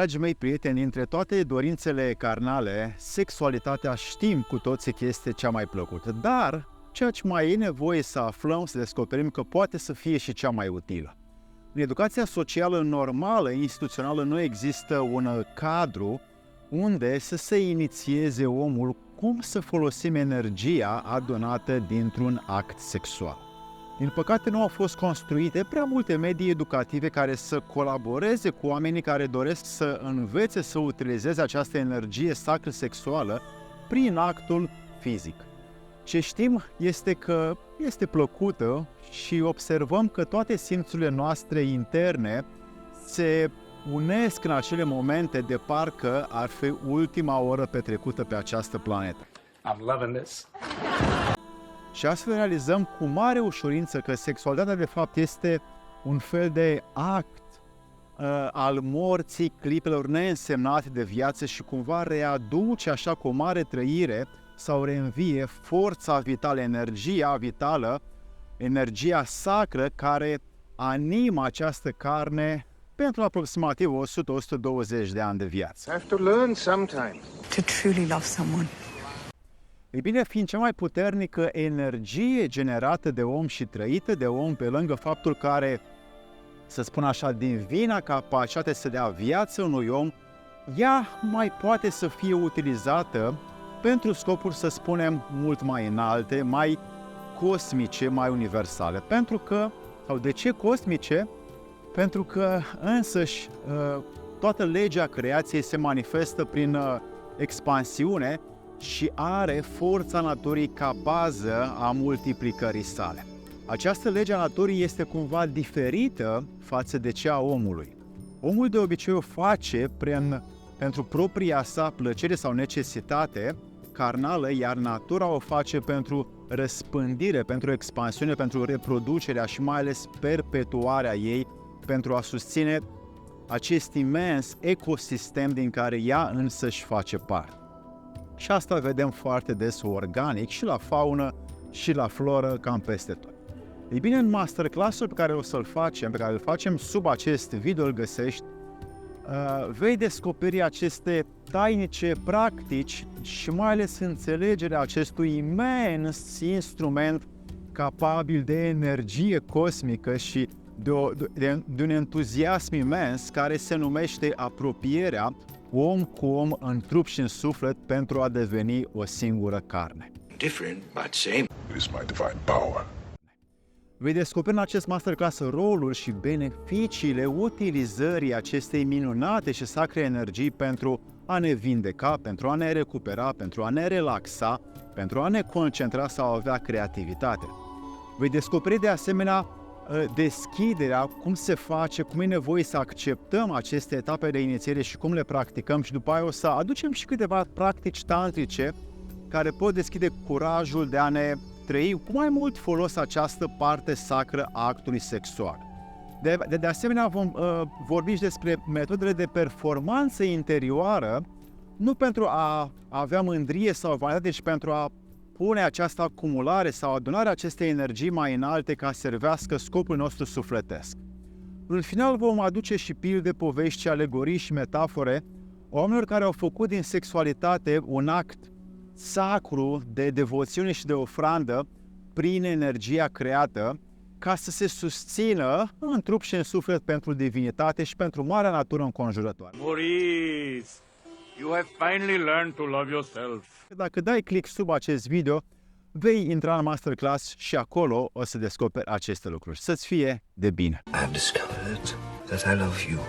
Dragii mei prieteni, între toate dorințele carnale, sexualitatea știm cu toții că este cea mai plăcută, dar ceea ce mai e nevoie să aflăm, să descoperim că poate să fie și cea mai utilă. În educația socială normală, instituțională, nu există un cadru unde să se inițieze omul cum să folosim energia adunată dintr-un act sexual. Din păcate, nu au fost construite prea multe medii educative care să colaboreze cu oamenii care doresc să învețe să utilizeze această energie sacră sexuală prin actul fizic. Ce știm este că este plăcută și observăm că toate simțurile noastre interne se unesc în acele momente de parcă ar fi ultima oră petrecută pe această planetă. I'm loving this. Și astfel realizăm cu mare ușurință că sexualitatea de fapt este un fel de act al morții clipelor neînsemnate de viață și cumva readuce așa cu o mare trăire sau reînvie forța vitală, energia vitală, energia sacră care animă această carne pentru aproximativ 100-120 de ani de viață. I have to learn sometime. To truly love someone. Ei bine, fiind cea mai puternică energie generată de om și trăită de om, pe lângă faptul că are, să spun așa, divina capacitate să dea viață unui om, ea mai poate să fie utilizată pentru scopuri, să spunem, mult mai înalte, mai cosmice, mai universale. Pentru că, sau de ce cosmice? Pentru că însăși toată legea creației se manifestă prin expansiune și are forța naturii ca bază a multiplicării sale. Această lege a naturii este cumva diferită față de cea a omului. Omul de obicei o face pentru propria sa plăcere sau necesitate carnală, iar natura o face pentru răspândire, pentru expansiune, pentru reproducerea și mai ales perpetuarea ei, pentru a susține acest imens ecosistem din care ea însăși face parte. Și asta vedem foarte des organic și la faună și la floră, cam peste tot. Ei bine, în masterclass-ul pe care îl facem sub acest video, îl găsești, vei descoperi aceste tainice practici și mai ales înțelegerea acestui imens instrument capabil de energie cosmică și de un entuziasm imens care se numește apropierea om cu om în trup și în suflet pentru a deveni o singură carne. Different, but same. It is my divine power. Vei descoperi în acest masterclass rolul și beneficiile utilizării acestei minunate și sacre energii pentru a ne vindeca, pentru a ne recupera, pentru a ne relaxa, pentru a ne concentra sau a avea creativitate. Vei descoperi de asemenea deschiderea, cum se face, cum e nevoie să acceptăm aceste etape de inițiere și cum le practicăm și după aia o să aducem și câteva practici tantrice care pot deschide curajul de a ne trăi cu mai mult folos această parte sacră a actului sexual. De asemenea vom vorbi și despre metodele de performanță interioară, nu pentru a avea mândrie sau vanitate, ci pentru a pune această acumulare sau adunarea acestei energii mai înalte ca să servească scopul nostru sufletesc. În final vom aduce și pilde, povești, alegorii și metafore oamenilor care au făcut din sexualitate un act sacru de devoțiune și de ofrandă prin energia creată ca să se susțină în trup și în suflet pentru divinitate și pentru marea natură înconjurătoare. Maurice, you have finally learned to love yourself. Dacă dai click sub acest video, vei intra în masterclass și acolo o să descoperi aceste lucruri. Să-ți fie de bine! I've discovered that I love you.